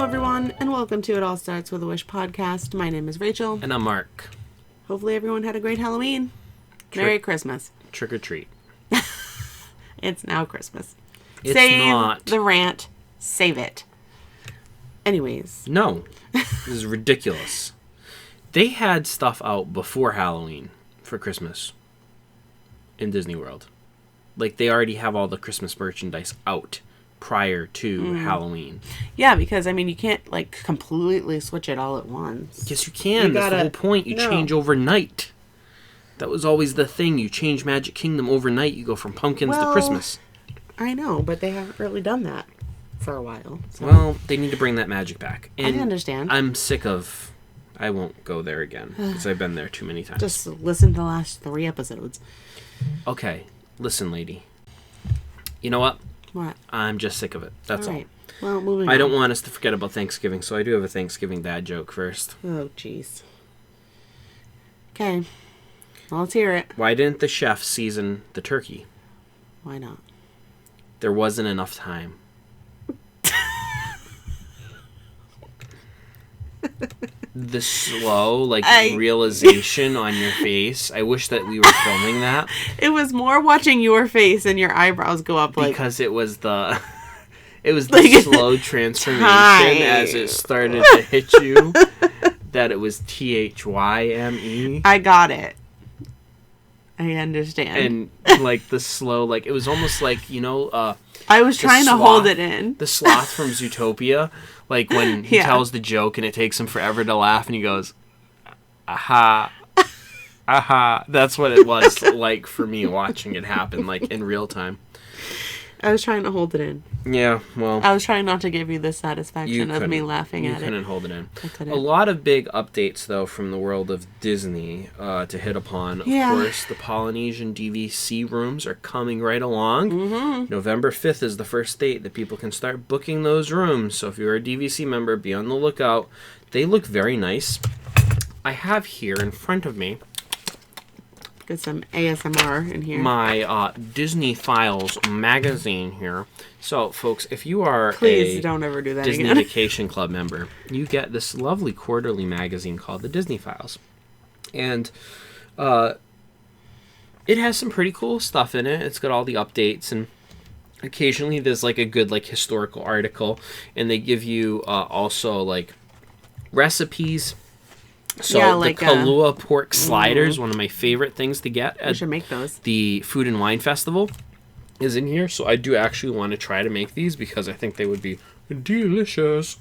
everyone, and welcome to It All Starts With a Wish podcast. My name is Rachel. And I'm Mark. Hopefully everyone had a great Halloween. Merry Christmas. Trick or treat. It's now Christmas. It's Save not. the rant. Save it. Anyways. No. This is ridiculous. They had stuff out before Halloween for Christmas in Disney World. Like, they already have all the Christmas merchandise out prior to Halloween. Yeah, because, I mean, you can't, like, completely switch it all at once. Yes, you can. That's the whole point. You change overnight. That was always the thing. You change Magic Kingdom overnight. You go from pumpkins to Christmas. I know, but they haven't really done that for a while. So. Well, they need to bring that magic back. And I understand. I'm sick of... I won't go there again, because I've been there too many times. Just listen to the last 3 episodes. Okay, listen, lady. You know what? What? I'm just sick of it. That's all. Well, moving on. I don't want us to forget about Thanksgiving, so I do have a Thanksgiving dad joke first. Oh, jeez. Okay. Well, let's hear it. Why didn't the chef season the turkey? Why not? There wasn't enough time. The slow, realization on your face. I wish that we were filming that. It was more watching your face and your eyebrows go up, because it was the slow transformation as it started to hit you. That it was THYME. I got it. I understand. And the slow, it was almost like, I was trying to hold it in. The sloth from Zootopia, when he tells the joke and it takes him forever to laugh and he goes, aha, aha. That's what it was like for me watching it happen, in real time. I was trying to hold it in. Yeah, well... I was trying not to give you the satisfaction of me laughing at it. You couldn't hold it in. I couldn't. A lot of big updates, though, from the world of Disney to hit upon. Of course, the Polynesian DVC rooms are coming right along. Mm-hmm. November 5th is the first date that people can start booking those rooms. So if you're a DVC member, be on the lookout. They look very nice. I have here in front of me... Get some ASMR in here. My Disney Files magazine here. So, folks, if you are Please don't ever do that Disney again. Vacation Club member, you get this lovely quarterly magazine called the Disney Files. And it has some pretty cool stuff in it. It's got all the updates, and occasionally there's a good historical article, and they give you also recipes. So the Kahlua pork sliders, one of my favorite things to get at should make those. The Food and Wine Festival, is in here. So I do actually want to try to make these because I think they would be delicious.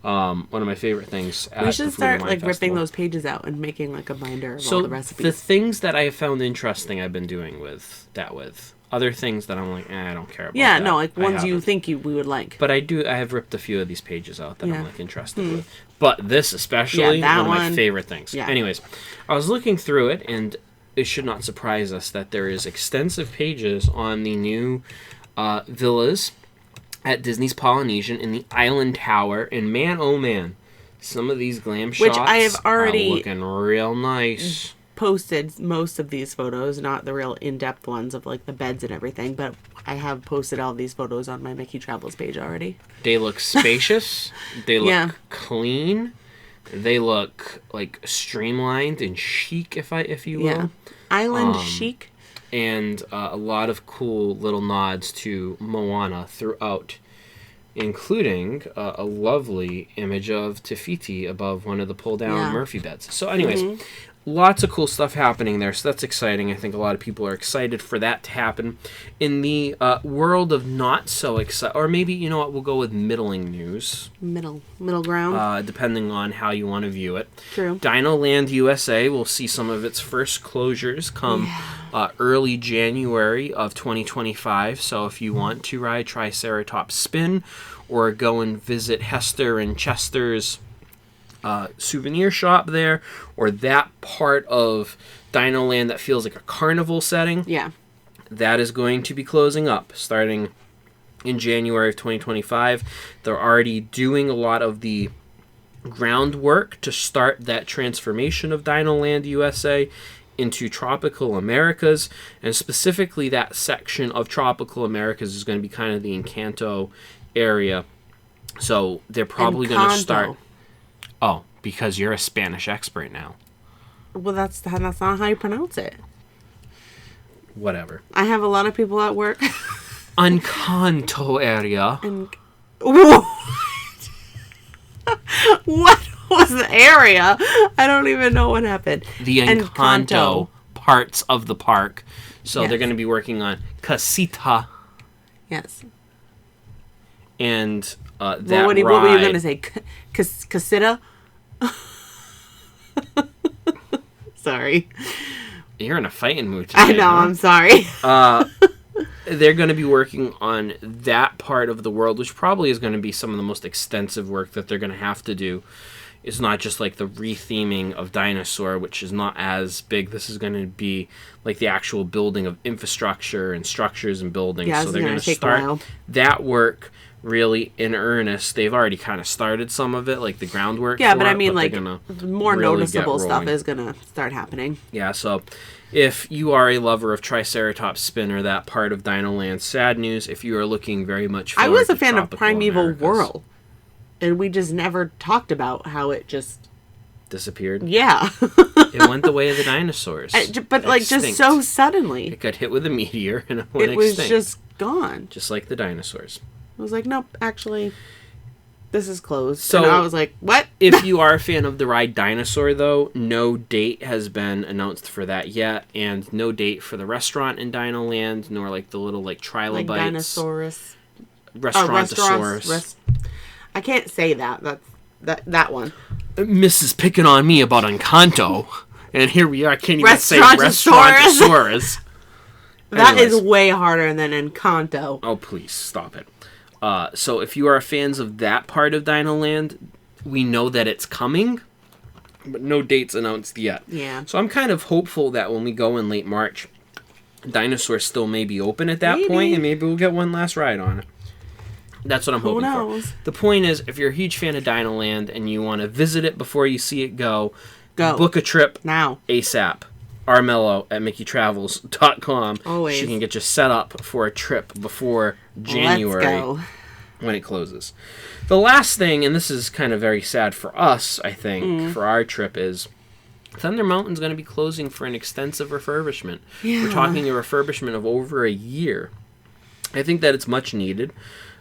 One of my favorite things at We should the Food start and Wine ripping Festival. those pages out and making a binder of all the recipes. The things that I have found interesting, I've been doing with. Other things that I'm I don't care about. Yeah, that. no, ones you think we would like. But I have ripped a few of these pages out that I'm interested with. But this especially, one of my favorite things. Yeah. Anyways, I was looking through it, and it should not surprise us that there is extensive pages on the new villas at Disney's Polynesian in the Island Tower. And man, oh man, some of these glam shots I have already are looking real nice. Posted most of these photos, not the real in-depth ones of the beds and everything, but I have posted all these photos on my Mickey Travels page already. They look spacious. They look clean. They look streamlined and chic, if you will. Yeah, island chic. And a lot of cool little nods to Moana throughout, including a lovely image of Te Fiti above one of the pull-down Murphy beds. So anyways, lots of cool stuff happening there, so that's exciting. I think a lot of people are excited for that to happen. In the world of not so exciting, or maybe, you know what, we'll go with middling news. Middle ground. Depending on how you want to view it. True. Dino Land USA will see some of its first closures come early January of 2025. So if you want to ride Triceratops Spin or go and visit Hester and Chester's souvenir shop there, or that part of Dino Land that feels like a carnival setting, that is going to be closing up starting in January of 2025. They're already doing a lot of the groundwork to start that transformation of Dino Land USA into Tropical Americas, and specifically that section of Tropical Americas is going to be kind of the Encanto area So they're probably going to Encanto. start. Oh, because you're a Spanish expert now. Well, that's not how you pronounce it. Whatever. I have a lot of people at work. Encanto area. And what? What was the area? I don't even know what happened. The Encanto parts of the park. So Yes. they're going to be working on Casita Yes. and that What were you ride. going to say? Casita? Sorry. You're in a fighting mood today. I know, huh? I'm sorry. They're going to be working on that part of the world, which probably is going to be some of the most extensive work that they're going to have to do. It's not just like the retheming of Dinosaur, which is not as big. This is going to be like the actual building of infrastructure and structures and buildings. Yeah, so this they're is going gonna to take a start while. that work really in earnest. They've already kind of started some of it, like the groundwork. Yeah, for but I it, mean, they're like, gonna more really noticeable get stuff rolling. is going to start happening. Yeah, so if you are a lover of Triceratops Spinner, that part of Dino Land, sad news. If you are looking very much I forward was a to fan of Tropical Primeval Americas, World. And we just never talked about how it just... disappeared. Yeah. It went the way of the dinosaurs. But, like, just Extinct. so suddenly. It got hit with a meteor and it went It was extinct. just gone. Just like the dinosaurs. I was like, nope, actually, this is closed. So- And I was like, what? If you are a fan of the ride Dinosaur, though, no date has been announced for that yet, and no date for the restaurant in Dino Land, nor like the little like trilobites. Like Dinosaurus. Restaurantosaurus. I can't say that. That one. Mrs. picking on me about Encanto, and here we are. I can't even say Restaurantosaurus. Restaurantosaurus. That is Anyways. way harder than Encanto. Oh, please stop it. So if you are fans of that part of Dino Land, we know that it's coming, but no dates announced yet. Yeah. So I'm kind of hopeful that when we go in late March, Dinosaur still may be open at that Maybe. point, and maybe we'll get one last ride on it. That's what I'm Who hoping knows? for. The point is, if you're a huge fan of Dino Land and you want to visit it before you see it go, Go. book a trip Now. ASAP. Armello at MickeyTravels.com. Always. She can get you set up for a trip before January Let's go. when it closes. The last thing, and this is kind of very sad for us, I think, for our trip, is Thunder Mountain's going to be closing for an extensive refurbishment. Yeah. We're talking a refurbishment of over a year. I think that it's much needed.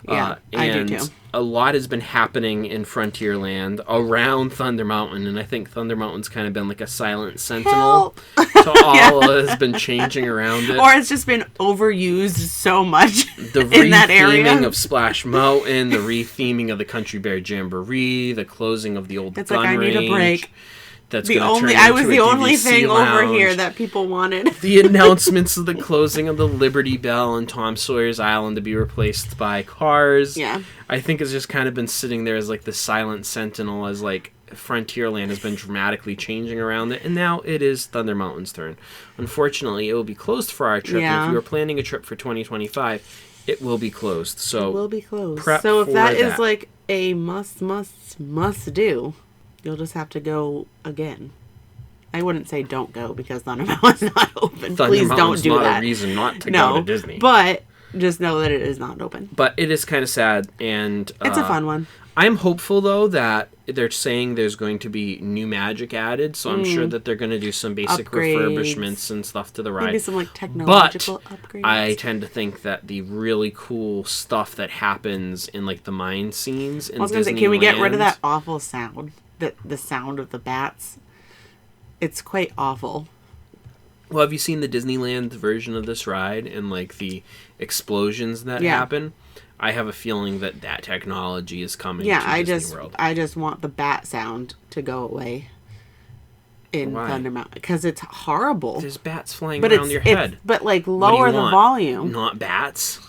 Yeah, I do and too. a lot has been happening in Frontierland around Thunder Mountain, and I think Thunder Mountain's kind of been like a silent sentinel Help. to all that has been changing around it. Or it's just been overused so much The in that area. retheming of Splash Mountain, the retheming of the Country Bear Jamboree, the closing of the old It's gun like, I need a range. break. That's The going to only turn I into was a the only DVC thing over lounge. here that people wanted. The announcements of the closing of the Liberty Bell and Tom Sawyer's Island to be replaced by cars. Yeah. I think it's just kind of been sitting there as like the silent sentinel as like Frontierland has been dramatically changing around it, and now it is Thunder Mountain's turn. Unfortunately, it will be closed for our trip. Yeah. And if you are planning a trip for 2025, it will be closed. So It will be closed. prep So if for that is that. like a must do, you'll just have to go again. I wouldn't say don't go because Thunder Mountain's not open. Thunder Please Mountain's don't do not that. a reason not to No, go to Disney. but just know that it is not open. But it is kind of sad, and It's a fun one. I'm hopeful though that they're saying there's going to be new magic added, so I'm sure that they're going to do some basic Upgrades. refurbishments and stuff to the ride. Maybe some like technological upgrades. I tend to think that the really cool stuff that happens in like the mine scenes in I was gonna say, can we get rid of Disneyland- that awful sound? The sound of the bats. It's quite awful. Well, have you seen the Disneyland version of this ride and like the explosions that Yeah. happen? I have a feeling that that technology is coming Yeah, to Disney World. I just want the bat sound to go away in Why? Thunder Mountain because it's horrible. There's bats flying But around your head. but like What do you lower the want? volume. Not bats.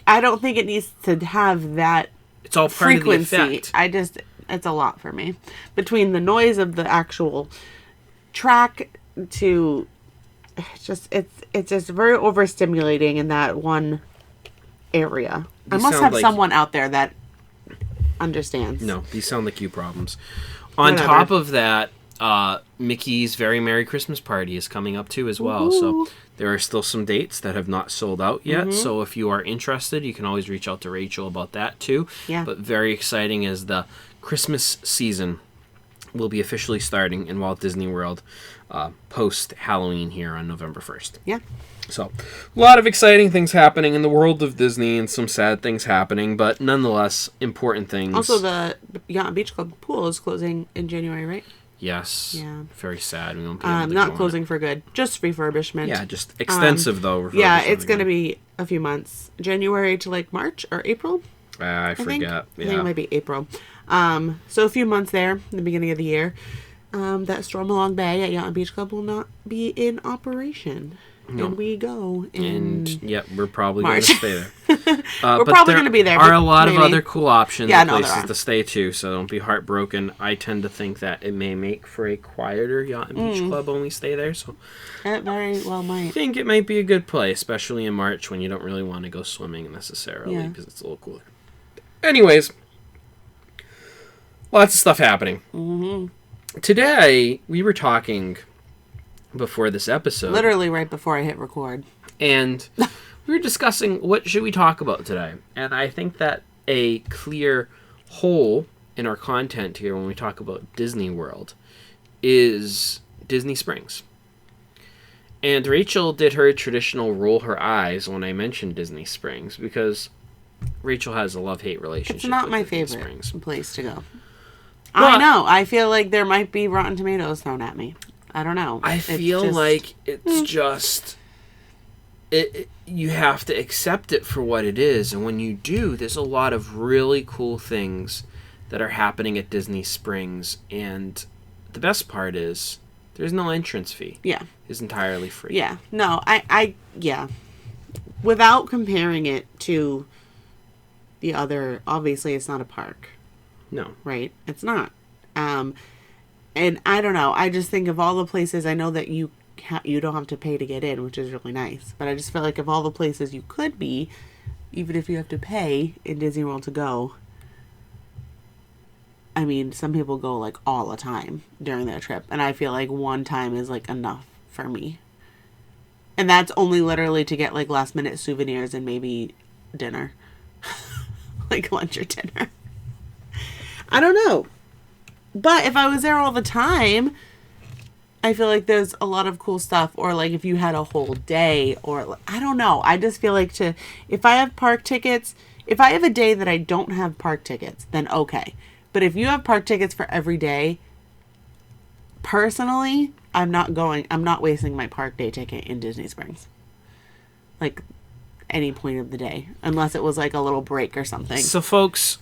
I don't think it needs to have that It's all part frequency. of the effect. It's a lot for me. Between the noise of the actual track to it's just very overstimulating in that one area. I These must sound have like- someone out there that understands. No, these sound like you problems. On Whatever. top of that, Mickey's Very Merry Christmas Party is coming up too as well. So Ooh. There are still some dates that have not sold out yet, so if you are interested, you can always reach out to Rachel about that too. Yeah. But very exciting is the Christmas season will be officially starting in Walt Disney World post-Halloween here on November 1st. Yeah. So, a lot of exciting things happening in the world of Disney and some sad things happening, but nonetheless, important things. Also, the Yacht Beach Club pool is closing in January, right? Yes. Yeah. Very sad. We won't be able to not go on closing it. for good. Just refurbishment. Yeah, just extensive, though. Yeah, refurbishment it's going to again. be a few months. January to, like, March or April? I forget. I think Yeah. it might be April. So a few months there, in the beginning of the year. That Stormalong Bay at Yacht Beach Club will not be in operation. No. And we go in And, yeah, we're probably going March. to stay there. We're probably going to be there. There are but a lot of maybe. other cool options Yeah, and no, there places are. to stay, too, so don't be heartbroken. I tend to think that it may make for a quieter Yacht and Beach Club when we stay there, so It very well I might. think it might be a good play, especially in March when you don't really want to go swimming necessarily Yeah. because it's a little cooler. Anyways, lots of stuff happening. Today, we were talking before this episode. Literally right before I hit record. And we were discussing what should we talk about today. And I think that a clear hole in our content here when we talk about Disney World is Disney Springs. And Rachel did her traditional roll her eyes when I mentioned Disney Springs because Rachel has a love-hate relationship It's not with my Disney favorite Springs. place to go. But- I know. I feel like there might be Rotten Tomatoes thrown at me. I don't know. I It's feel just- like it's just you have to accept it for what it is, and when you do, there's a lot of really cool things that are happening at Disney Springs, and the best part is there's no entrance fee. Yeah. It's entirely free. Yeah. No, yeah. Without comparing it to the other, obviously it's not a park, No. right? It's not. And I don't know. I just think of all the places, I know that you don't have to pay to get in, which is really nice. But I just feel like of all the places you could be, even if you have to pay in Disney World to go, I mean, some people go like all the time during their trip. And I feel like one time is like enough for me. And that's only literally to get like last minute souvenirs and maybe dinner. Like lunch or dinner. I don't know. But if I was there all the time, I feel like there's a lot of cool stuff. Or like if you had a whole day, or I don't know. I just feel like if I have park tickets, if I have a day that I don't have park tickets, then okay. But if you have park tickets for every day, personally, I'm not wasting my park day ticket in Disney Springs. Like any point of the day. Unless it was like a little break or something. So, folks,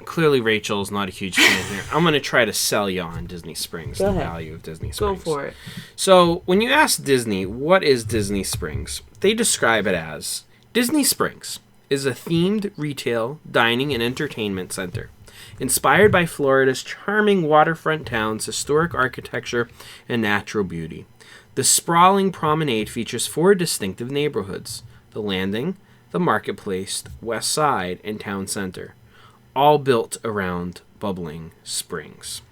clearly Rachel's not a huge fan here. I'm going to try to sell you on Disney Springs, Go the ahead. value of Disney Go Springs. for it. So, when you ask Disney, what is Disney Springs? They describe it as Disney Springs is a themed retail, dining, and entertainment center. Inspired by Florida's charming waterfront town's historic architecture and natural beauty. The sprawling promenade features 4 distinctive neighborhoods: the Landing, the Marketplace, West Side, and Town Center, all built around bubbling springs.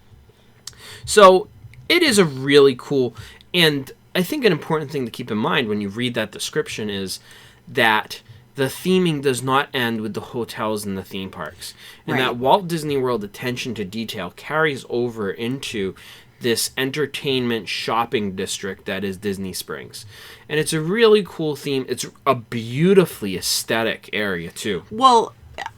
So it is a really cool, and I think an important thing to keep in mind when you read that description is that the theming does not end with the hotels and the theme parks. And Right. that Walt Disney World attention to detail carries over into this entertainment shopping district that is Disney Springs. And it's a really cool theme. It's a beautifully aesthetic area, too. Well,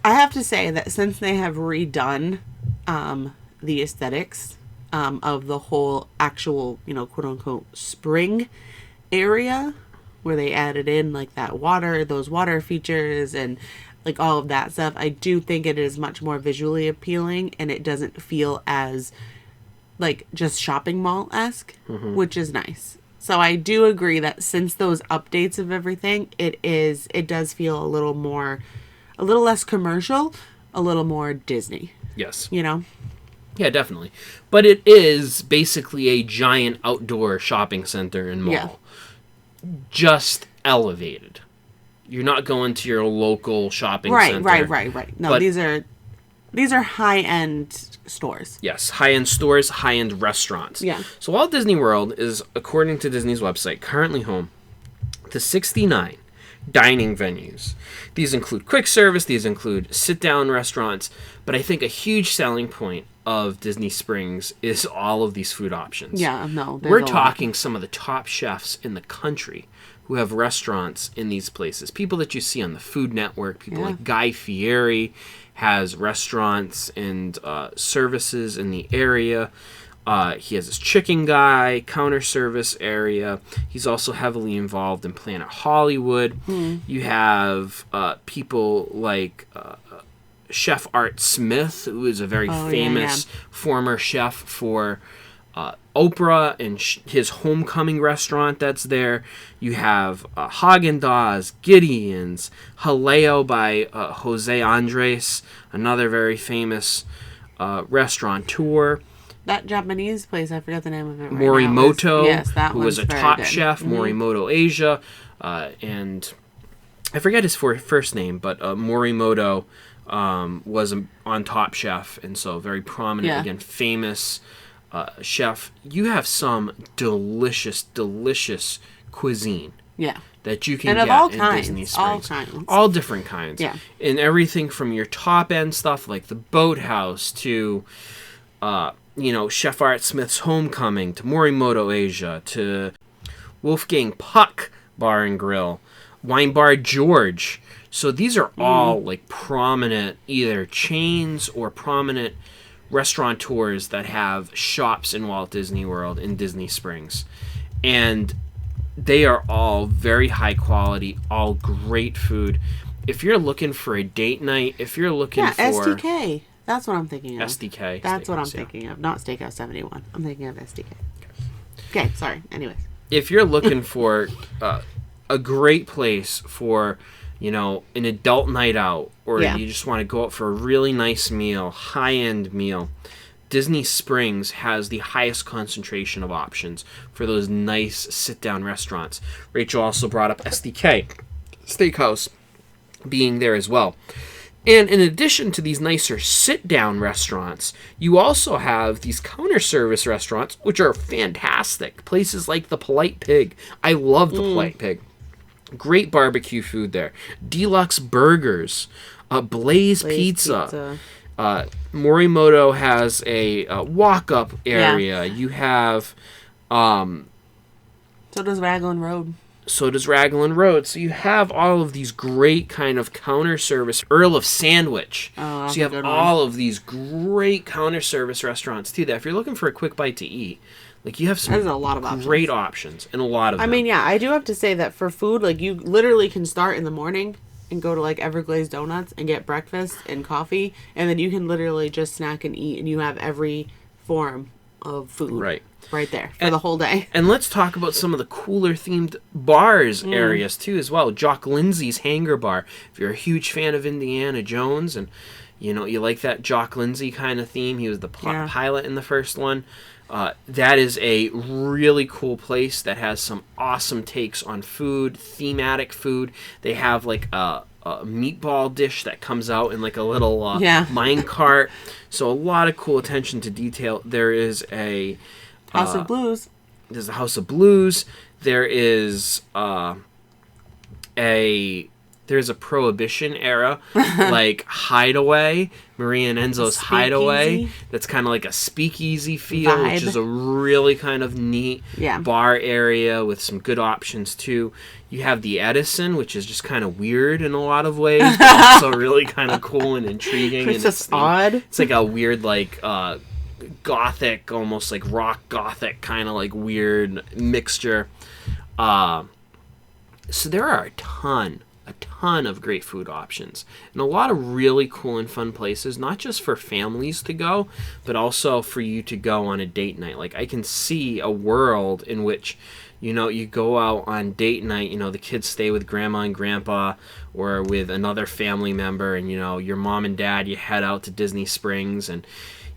I have to say that since they have redone the aesthetics of the whole actual, quote unquote, spring area, where they added in like those water features and like all of that stuff, I do think it is much more visually appealing, and it doesn't feel as like just shopping mall-esque, which is nice. So I do agree that since those updates of everything, it does feel a little less commercial, a little more Disney, Yes. Yeah, definitely. But it is basically a giant outdoor shopping center and mall. Yeah. Just elevated. You're not going to your local shopping center. Right. No, But- these are high-end stores. Yes, high-end stores, high-end restaurants. Yeah. So Walt Disney World is, according to Disney's website, currently home to 69 dining venues. These include quick service, these include sit-down restaurants, but I think a huge selling point of Disney Springs is all of these food options. Yeah, no. We're talking some of the top chefs in the country who have restaurants in these places. People that you see on the Food Network, people like Guy Fieri has restaurants and services in the area. He has his chicken guy, counter service area. He's also heavily involved in Planet Hollywood. You have people like Chef Art Smith, who is a very famous former chef for Oprah and his Homecoming restaurant that's there. You have Haagen-Dazs, Gideon's, Haleo by Jose Andres, another very famous restaurateur. That Japanese place, I forgot the name of it right Morimoto, now. Yes, that who was a top chef, Morimoto Asia, and I forget his first name, but Morimoto was on Top Chef, and so very prominent, again, famous chef. You have some delicious cuisine. Yeah. That you can and get of all in kinds, Disney Springs. all kinds. All different kinds. Yeah. And everything from your top end stuff like the Boathouse to Chef Art Smith's Homecoming, to Morimoto Asia, to Wolfgang Puck Bar and Grill, Wine Bar George. So these are all like prominent either chains or prominent restaurateurs that have shops in Walt Disney World in Disney Springs. And they are all very high quality, all great food. If you're looking for a date night, if you're looking for... SDK. That's what I'm thinking of. SDK. That's what I'm thinking of. Not Steakhouse 71. I'm thinking of SDK. Okay, sorry. Anyways. If you're looking for a great place for, an adult night out, or you just want to go out for a really nice meal, high-end meal, Disney Springs has the highest concentration of options for those nice sit-down restaurants. Rachel also brought up SDK Steakhouse being there as well. And in addition to these nicer sit-down restaurants, you also have these counter-service restaurants, which are fantastic. Places like the Polite Pig. I love the Polite Pig. Great barbecue food there. Deluxe burgers. Blaze Pizza. Morimoto has a walk-up area. You have... so does Raglan Road. So does Raglan Road. So you have all of these great kind of counter service. Earl of Sandwich. Oh, so you have all of these great counter service restaurants too. That if you're looking for a quick bite to eat, like you have some a lot of great options and a lot of them. I mean, yeah, I do have to say that for food, like you literally can start in the morning and go to like Everglazed Donuts and get breakfast and coffee, and then you can literally just snack and eat, and you have every form of food right there for the whole day. And let's talk about some of the cooler themed bars areas too as well. Jock Lindsay's Hangar Bar. If you're a huge fan of Indiana Jones and you like that Jock Lindsay kind of theme, he was the pilot in the first one. That is a really cool place that has some awesome takes on food, thematic food. They have like a meatball dish that comes out in like a little mine cart. So a lot of cool attention to detail. There is a House of Blues. There's a House of Blues. There is there's a Prohibition era like Hideaway, Maria and Enzo's Hideaway. That's kind of like a speakeasy feel, which is a really kind of neat bar area with some good options too. You have the Edison, which is just kind of weird in a lot of ways, but also really kind of cool and intriguing. It's just odd. It's like a weird like gothic, almost like rock gothic kind of like weird mixture. So there are a ton of great food options and a lot of really cool and fun places, not just for families to go, but also for you to go on a date night. Like I can see a world in which you go out on date night, the kids stay with grandma and grandpa or with another family member, and your mom and dad, you head out to Disney Springs and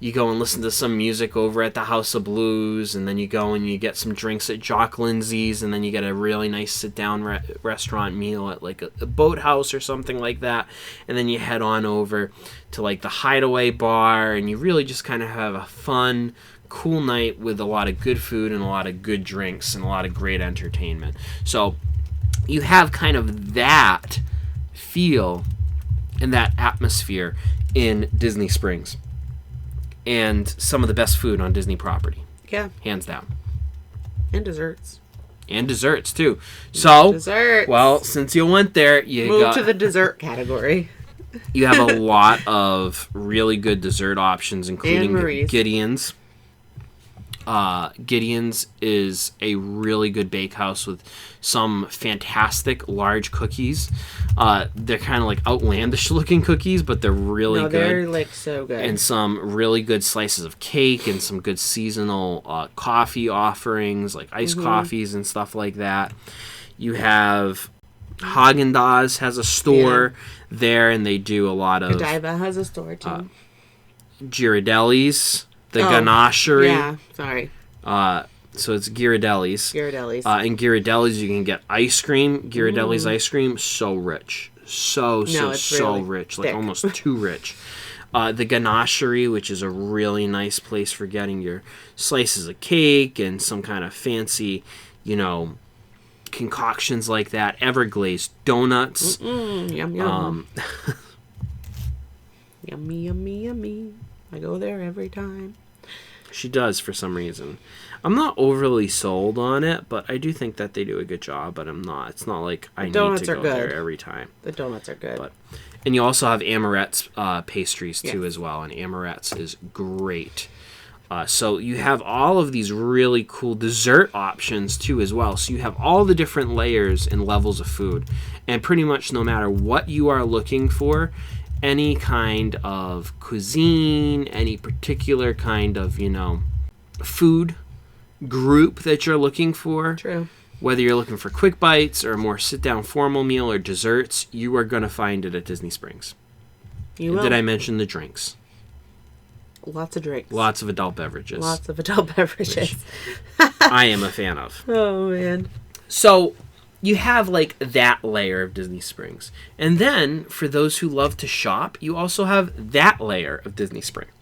you go and listen to some music over at the House of Blues, and then you go and you get some drinks at Jock Lindsay's, and then you get a really nice sit-down restaurant meal at like a Boathouse or something like that, and then you head on over to like the Hideaway Bar, and you really just kind of have a fun, cool night with a lot of good food and a lot of good drinks and a lot of great entertainment. So you have kind of that feel and that atmosphere in Disney Springs. And some of the best food on Disney property. Yeah. Hands down. And desserts. And desserts, too. So, desserts. Well, since you went there, move to the dessert category. You have a lot of really good dessert options, including Marie's. Gideon's. Gideon's is a really good bakehouse with some fantastic large cookies. They're kind of like outlandish looking cookies, but they're really good. They're like so good. And some really good slices of cake and some good seasonal coffee offerings, like iced coffees and stuff like that. You have Haagen-Dazs has a store there, and they do a lot of... Godiva has a store, too. Ghirardelli's, the ganachery. Yeah, sorry. So it's Ghirardelli's. Ghirardelli's. In Ghirardelli's, you can get ice cream. Ghirardelli's ice cream, so rich. So really rich. Like, almost too rich. The ganachery, which is a really nice place for getting your slices of cake and some kind of fancy, concoctions like that. Everglazed donuts. Yum, yum. Yummy, yummy, yummy. I go there every time. She does, for some reason. I'm not overly sold on it, but I do think that they do a good job, but I'm not. It's not like I need to go there every time. The donuts are good. And you also have Amorette's pastries, too, as well, and Amorette's is great. So you have all of these really cool dessert options, too, as well. So you have all the different layers and levels of food. And pretty much no matter what you are looking for, any kind of cuisine, any particular kind of, food group that you're looking for. True. Whether you're looking for quick bites or a more sit-down formal meal or desserts, you are going to find it at Disney Springs. You will. Did I mention the drinks? Lots of drinks. Lots of adult beverages. Lots of adult beverages. I am a fan of. Oh, man. So you have like that layer of Disney Springs. And then for those who love to shop, you also have that layer of Disney Springs.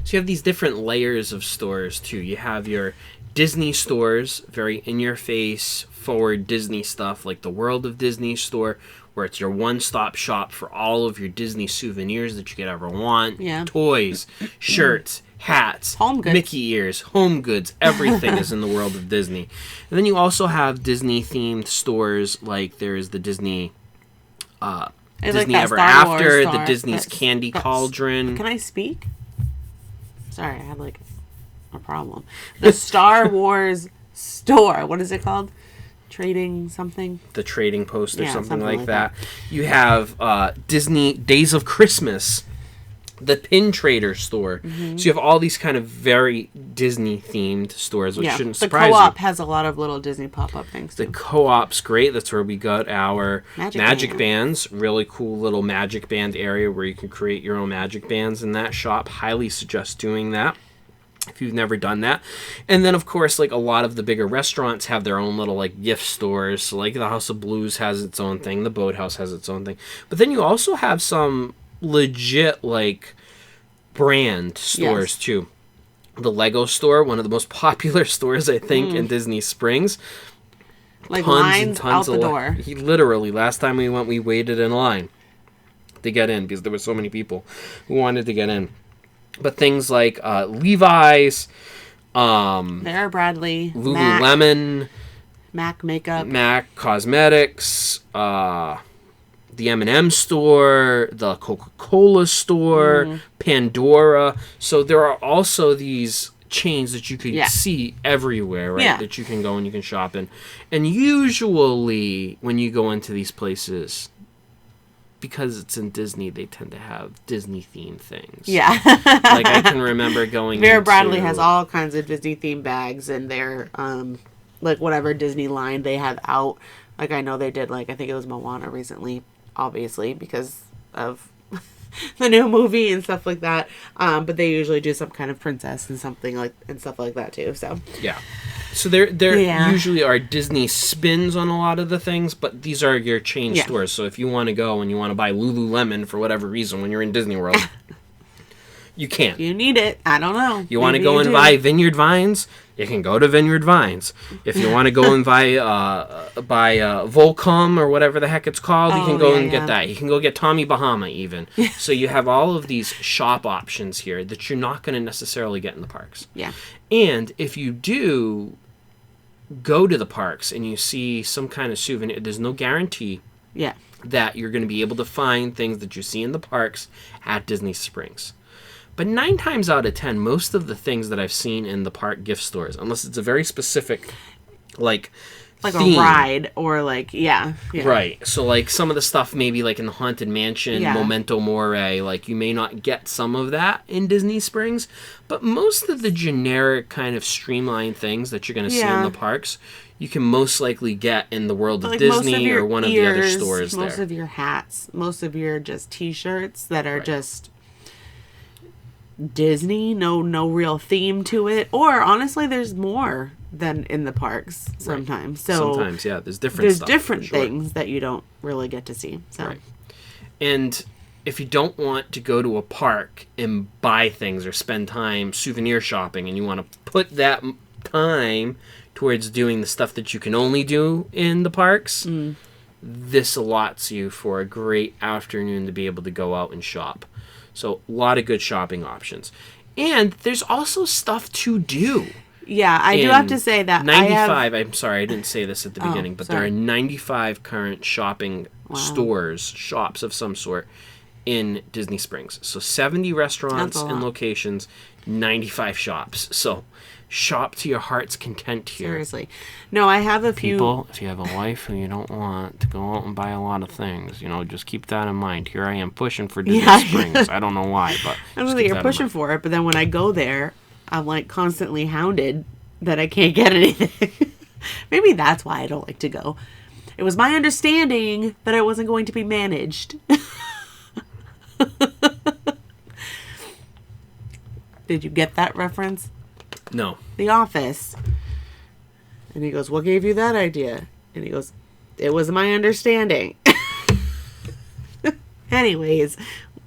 So you have these different layers of stores too. You have your Disney stores, very in-your-face, forward Disney stuff, like the World of Disney store, where it's your one-stop shop for all of your Disney souvenirs that you could ever want. Yeah. Toys, shirts, hats, home goods. Mickey ears, home goods, everything is in the World of Disney. And then you also have Disney-themed stores, like there's the Disney Disney like Ever Star After, Wars the Disney's Candy Cauldron. Can I speak? Sorry, I had like a problem. The Star Wars store. What is it called? Trading something? The Trading Post or something like that. You have Disney Days of Christmas, the Pin Trader store. Mm-hmm. So you have all these kind of very Disney-themed stores, which shouldn't surprise you. The Co-op has a lot of little Disney pop-up things, too. The Co-op's great. That's where we got our Magic bands. Really cool little magic band area where you can create your own magic bands in that shop. Highly suggest doing that if you've never done that. And then, of course, like a lot of the bigger restaurants have their own little like gift stores. So like the House of Blues has its own thing. The Boathouse has its own thing. But then you also have some legit like brand stores too. The Lego store, one of the most popular stores I think in Disney Springs. Like lines out the door. Literally, last time we went, we waited in line to get in because there were so many people who wanted to get in. But things like Levi's, Vera Bradley, Lululemon, MAC makeup, MAC Cosmetics, the M&M store, the Coca-Cola store, Pandora. So there are also these chains that you could see everywhere, right? Yeah. That you can go and you can shop in. And usually when you go into these places, because it's in Disney, they tend to have Disney-themed things. Yeah. Like I can remember going Vera Bradley has all kinds of Disney-themed bags and their, like whatever Disney line they have out. Like I know they did, like I think it was Moana recently, obviously, because of the new movie and stuff like that. But they usually do some kind of princess and stuff like that too. So yeah. So there usually are Disney spins on a lot of the things, but these are your chain stores. So if you want to go and you want to buy Lululemon for whatever reason when you're in Disney World, you can. You need it. I don't know. You want to go and buy Vineyard Vines? you can go to Vineyard Vines. If you want to go and buy Volcom or whatever the heck it's called, you can go and get that. You can go get Tommy Bahama even. So you have all of these shop options here that you're not going to necessarily get in the parks. Yeah. And if you do go to the parks and you see some kind of souvenir, there's no guarantee that you're going to be able to find things that you see in the parks at Disney Springs. But 9 times out of 10, most of the things that I've seen in the park gift stores, unless it's a very specific, like theme. A ride or yeah. Right. So like some of the stuff maybe like in the Haunted Mansion, Memento Mori, like you may not get some of that in Disney Springs, but most of the generic kind of streamlined things that you're going to see in the parks, you can most likely get in the World of Disney or one of the other stores there. Most of your hats, most of your just t-shirts that are just Disney, no real theme to it, or honestly there's more than in the parks sometimes. So sometimes there's different things that you don't really get to see. So and if you don't want to go to a park and buy things or spend time souvenir shopping and you want to put that time towards doing the stuff that you can only do in the parks, this allots you for a great afternoon to be able to go out and shop. So a lot of good shopping options. And there's also stuff to do. Yeah, I do have to say that 95, I'm sorry, I didn't say this at the beginning, but there are 95 current shopping shops of some sort in Disney Springs. So 70 restaurants and locations, 95 shops. So shop to your heart's content here. Seriously. No, I have a few... People, if you have a wife who you don't want to go out and buy a lot of things, just keep that in mind. Here I am pushing for Disney Springs. I don't know why, but I don't think you're pushing for it, but then when I go there, I'm like constantly hounded that I can't get anything. Maybe that's why I don't like to go. It was my understanding that I wasn't going to be managed. Did you get that reference? No. The Office. And he goes, what gave you that idea? And he goes, it was my understanding. Anyways,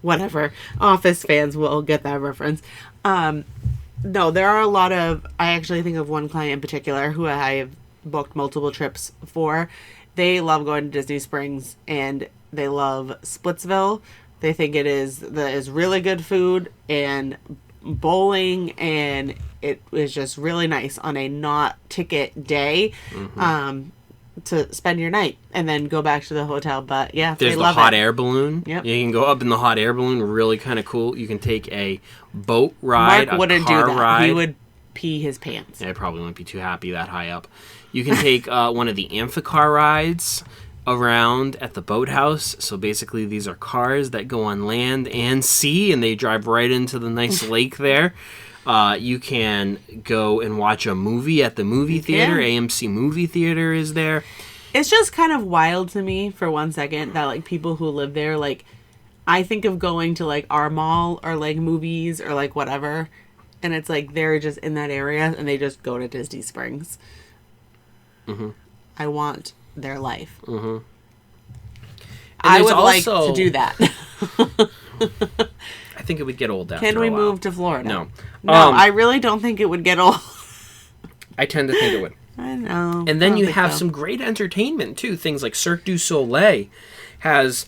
whatever. Office fans will get that reference. No, there are a lot of... I actually think of one client in particular who I have booked multiple trips for. They love going to Disney Springs and they love Splitsville. They think it is really good food and bowling, and it was just really nice on a not ticket day to spend your night and then go back to the hotel. But yeah, there's they the love hot it. air balloon. Yep. You can go up in the hot air balloon, really kind of cool. You can take a boat ride, Mark wouldn't car do that. ride. He would pee his pants. Yeah, I probably wouldn't be too happy that high up. You can take one of the amphicar rides around at the boathouse. So basically these are cars that go on land and sea, and they drive right into the nice lake there. You can go and watch a movie at the movie theater. AMC movie theater is there. It's just kind of wild to me for one second that like people who live there, like I think of going to like our mall or like movies or like whatever, and it's like they're just in that area and they just go to Disney Springs. I want their life. I would like to do that. I think it would get old after Can a we while. move to Florida? No. I really don't think it would get old. I tend to think it would. I know. And then you have some great entertainment, too. Things like Cirque du Soleil has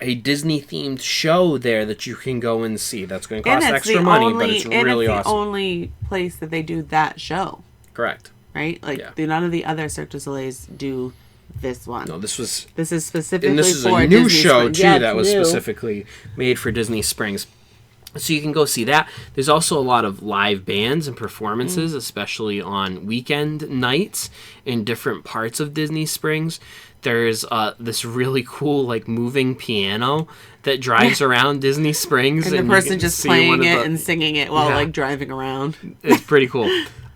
a Disney-themed show there that you can go and see. That's going to cost extra money, but it's really awesome. It's the only place that they do that show. Correct. Right? Like, none of the other Cirque du Soleils do this one. No, this is specifically and this is for a new Disney show, Springs. too, Yeah, that was new. specifically made for Disney Springs. So you can go see that. There's also a lot of live bands and performances, especially on weekend nights in different parts of Disney Springs. There's this really cool, like, moving piano that drives around Disney Springs. And the person just playing it and singing it while, like, driving around. It's pretty cool.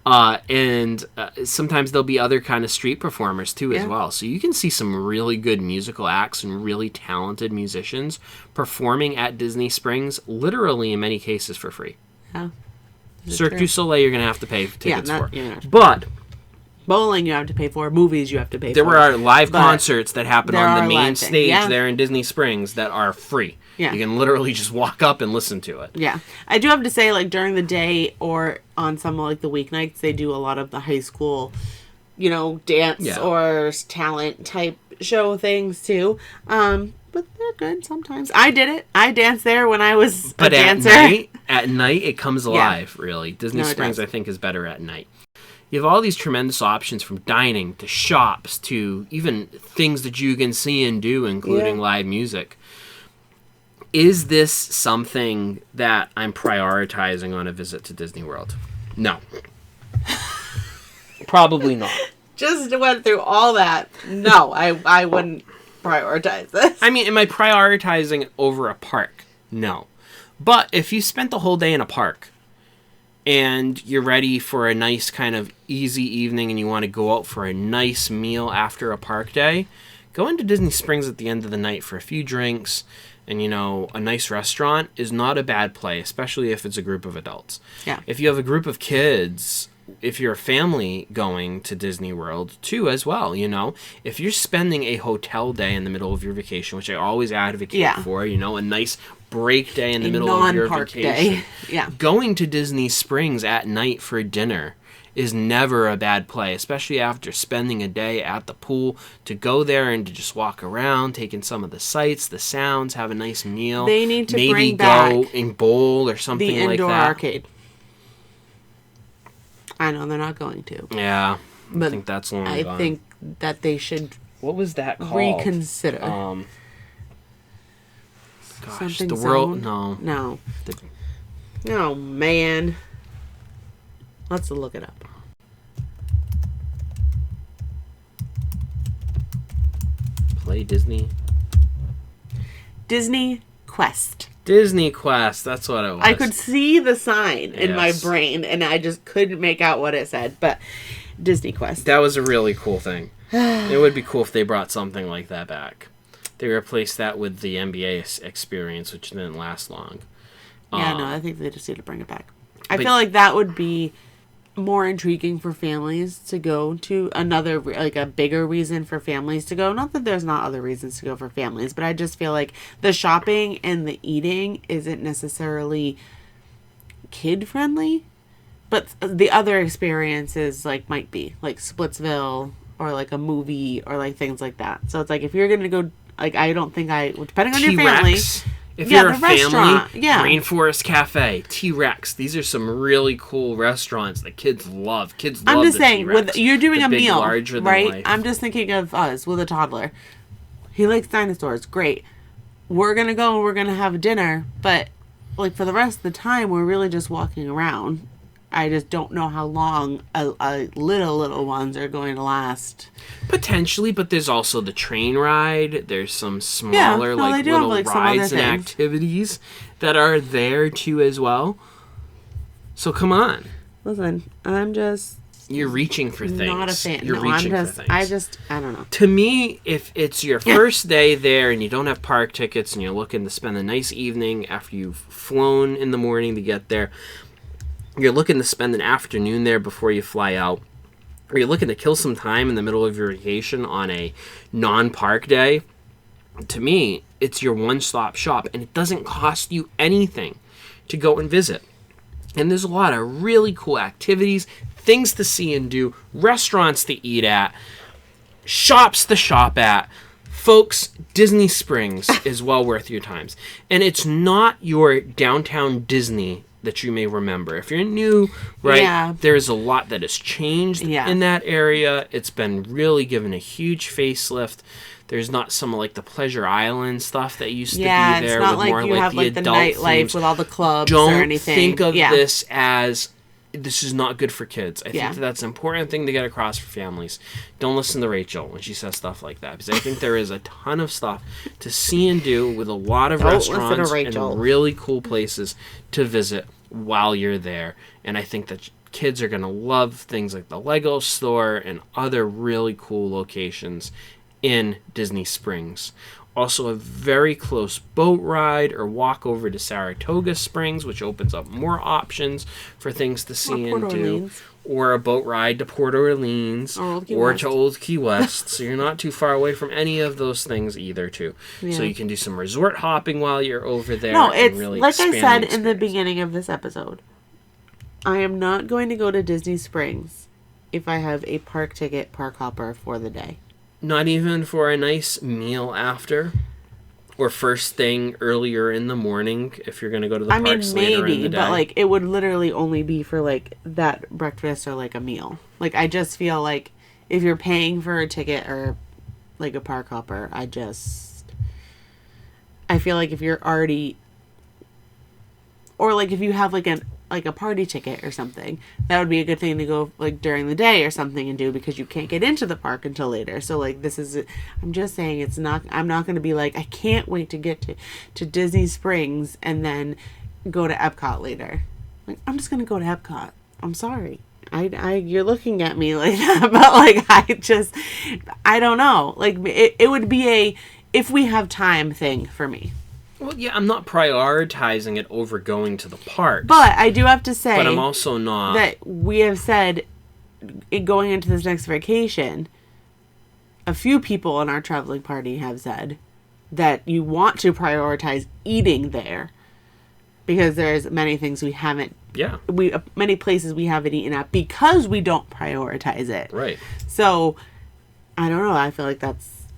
And sometimes there'll be other kind of street performers, too, as well. So you can see some really good musical acts and really talented musicians performing at Disney Springs, literally in many cases for free. Yeah. Cirque du Soleil you're going to have to pay tickets for. Yeah. But bowling you have to pay for. Movies you have to pay for. There are live concerts that happen on the main stage there in Disney Springs that are free. Yeah. You can literally just walk up and listen to it. Yeah. I do have to say, like, during the day or on some of, like, the weeknights, they do a lot of the high school, dance or talent type show things, too. But they're good sometimes. I did it. I danced there when I was a dancer. At night, it comes alive, really. Disney Springs, I think, is better at night. You have all these tremendous options from dining to shops to even things that you can see and do, including live music. Is this something that I'm prioritizing on a visit to Disney World? No. Probably not. Just went through all that. No, I wouldn't prioritize this. I mean, am I prioritizing it over a park? No. But if you spent the whole day in a park and you're ready for a nice kind of easy evening and you want to go out for a nice meal after a park day, go into Disney Springs at the end of the night for a few drinks and, a nice restaurant is not a bad play, especially if it's a group of adults. Yeah. If you have a group of kids, if you're a family going to Disney World too as well, if you're spending a hotel day in the middle of your vacation, which I always advocate for, a nice break day in the middle of your vacation. Day. Yeah. Going to Disney Springs at night for dinner is never a bad play, especially after spending a day at the pool, to go there and to just walk around, take in some of the sights, the sounds, have a nice meal. They need to maybe bring back go and bowl or something like that. The indoor arcade. I know they're not going to. Yeah, but I think that's long gone. I think that they should. What was that called? Reconsider. Gosh, Something the world. zone? No. Oh man. Let's look it up. Play Disney. Disney Quest. Disney Quest, that's what it was. I could see the sign in my brain, and I just couldn't make out what it said, but Disney Quest. That was a really cool thing. It would be cool if they brought something like that back. They replaced that with the NBA experience, which didn't last long. Yeah, no, I think they just need to bring it back. I feel like that would be more intriguing for families to go to, another, like a bigger reason for families to go. Not that there's not other reasons to go for families, but I just feel like the shopping and the eating isn't necessarily kid friendly, but the other experiences might be like Splitsville or like a movie or like things like that. So it's like if you're gonna go, I don't think depending on your family. If you're a family, yeah. Rainforest Cafe, T-Rex. These are some really cool restaurants that kids love. I'm just saying, you're doing a meal, right? Life. I'm just thinking of us with a toddler. He likes dinosaurs. Great. We're going to go and we're going to have dinner. But for the rest of the time, we're really just walking around. I just don't know how long a little ones are going to last. Potentially, but there's also the train ride. There's some smaller little rides and activities that are there too as well. So come on. Listen, you're reaching for things. Not a fan. You're reaching for things. I don't know. To me, if it's your first day there and you don't have park tickets and you're looking to spend a nice evening after you've flown in the morning to get there, you're looking to spend an afternoon there before you fly out, or you're looking to kill some time in the middle of your vacation on a non-park day, to me, it's your one-stop shop, and it doesn't cost you anything to go and visit. And there's a lot of really cool activities, things to see and do, restaurants to eat at, shops to shop at. Folks, Disney Springs is well worth your times. And it's not your downtown Disney that you may remember. If you're new, right, there's a lot that has changed in that area. It's been really given a huge facelift. There's not some of the Pleasure Island stuff that used to be there. It's not with more you have the adult nightlife themes. With all the clubs Don't or anything. Think of this as this is not good for kids. I think that's an important thing to get across for families. Don't listen to Rachel when she says stuff like that, because I think there is a ton of stuff to see and do with a lot of restaurants and really cool places to visit while you're there. And I think that kids are going to love things like the Lego store and other really cool locations in Disney Springs. also a very close boat ride or walk over to Saratoga Springs, which opens up more options for things to see and do. Or a boat ride to Port Orleans or to Old Key West. So you're not too far away from any of those things either, too. Yeah. So you can do some resort hopping while you're over there. No, it's really like I said in the beginning of this episode. I am not going to go to Disney Springs if I have a park ticket, park hopper for the day. Not even for a nice meal after? Or first thing earlier in the morning if you're going to go to the parks later in the day? But like it would literally only be for like that breakfast or like a meal. Like I just feel like if you're paying for a ticket or like a park hopper, I feel like if you're already, or like if you have like a party ticket or something, that would be a good thing to go like during the day or something and do, because you can't get into the park until later. So like I'm just saying I'm not going to be like, I can't wait to get to Disney Springs and then go to Epcot later. Like, I'm just going to go to Epcot. I'm sorry. You're looking at me like that, but like, I don't know. Like it would be a, if we have time thing for me. Well, yeah, I'm not prioritizing it over going to the parks. But I do have to say... But I'm also not... That we have said, going into this next vacation, a few people on our traveling party have said that you want to prioritize eating there. Because there's many things we haven't... Yeah. Many places we haven't eaten at because we don't prioritize it. Right. So, I don't know. I feel like that's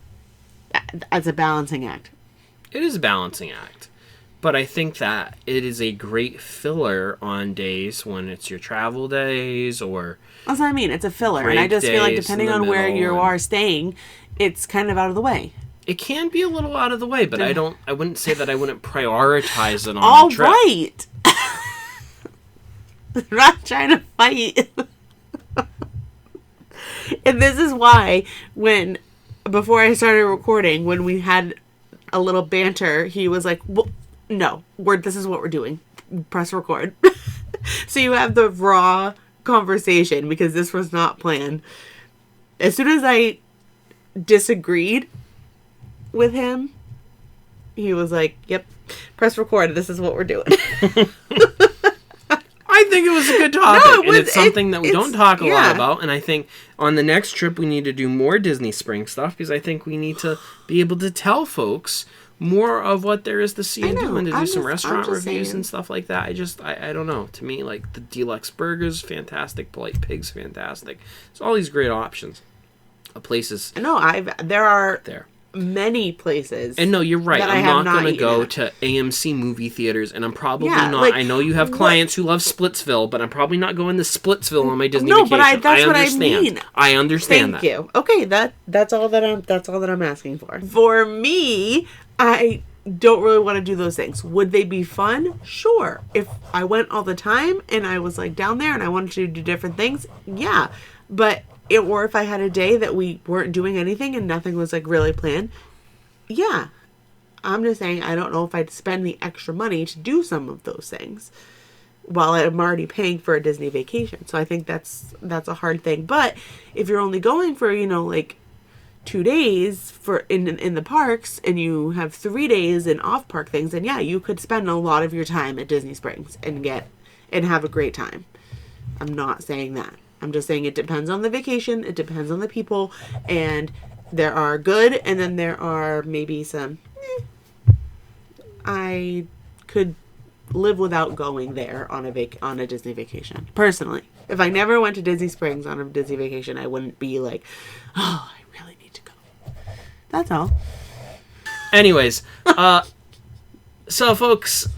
a balancing act. It is a balancing act, but I think that it is a great filler on days when it's your travel days or... That's what I mean. It's a filler, and I just feel like depending on where you are staying, it's kind of out of the way. It can be a little out of the way, but I wouldn't say that I wouldn't prioritize it on the trip. All right! I'm not trying to fight. And this is why before I started recording, when we had a little banter, he was like, well, no, this is what we're doing. Press record. So you have the raw conversation, because this was not planned. As soon as I disagreed with him, he was like, yep, press record. This is what we're doing. I think it was a good topic, and it's something that we don't talk a lot about, and I think on the next trip we need to do more Disney Springs stuff, because I think we need to be able to tell folks more of what there is to see and do, and to do some restaurant reviews and stuff like that. I don't know. To me, like, the deluxe burgers, fantastic. Polite Pig's fantastic. There's all these great options of places. There are many places. And no, you're right. I'm not going to go to AMC movie theaters, and I'm probably not. Like, I know you have clients who love Splitsville, but I'm probably not going to Splitsville on my Disney vacation. But that's what I mean. I understand that. Thank you. Okay, that's all that I'm asking for. For me, I don't really want to do those things. Would they be fun? Sure. If I went all the time and I was like down there and I wanted to do different things, yeah. But or if I had a day that we weren't doing anything and nothing was like really planned, yeah. I'm just saying, I don't know if I'd spend the extra money to do some of those things while I'm already paying for a Disney vacation. So I think that's a hard thing. But if you're only going for, like 2 days in the parks, and you have 3 days in off park things, then yeah, you could spend a lot of your time at Disney Springs and have a great time. I'm not saying that. I'm just saying it depends on the vacation, it depends on the people, and there are good, and then there are maybe some, I could live without going there on a Disney vacation. Personally. If I never went to Disney Springs on a Disney vacation, I wouldn't be like, oh, I really need to go. That's all. Anyways, so folks...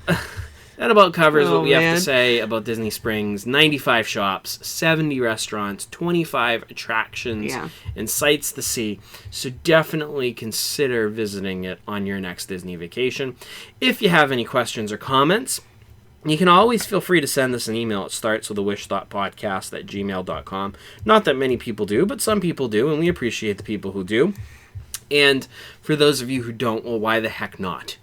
That about covers what we have to say about Disney Springs. 95 shops, 70 restaurants, 25 attractions, and sights to see. So definitely consider visiting it on your next Disney vacation. If you have any questions or comments, you can always feel free to send us an email. It starts with awishthoughttpodcast@gmail.com. Not that many people do, but some people do, and we appreciate the people who do. And for those of you who don't, well, why the heck not?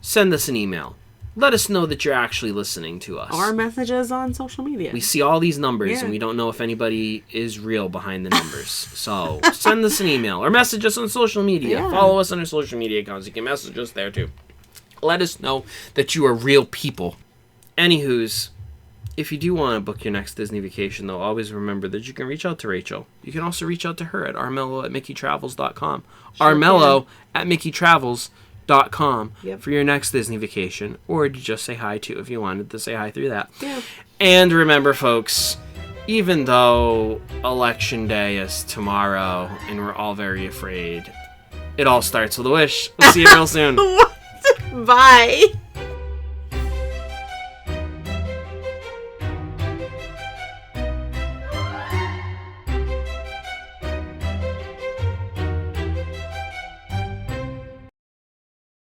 Send us an email. let us know that you're actually listening to us. Our messages on social media. We see all these numbers, Yeah. and we don't know if anybody is real behind the numbers. So send us an email or message us on social media. Yeah. Follow us on our social media accounts. You can message us there too. Let us know that you are real people. Anywho's, if you do want to book your next Disney vacation, though, always remember that you can reach out to Rachel. You can also reach out to her at armello@mickeytravels.com. Sure armello@mickeytravels.com Yep. for your next Disney vacation, or to just say hi to if you wanted to say hi through that. Yeah. And remember, folks, even though Election Day is tomorrow and we're all very afraid, it all starts with a wish. We'll see you real soon. Bye.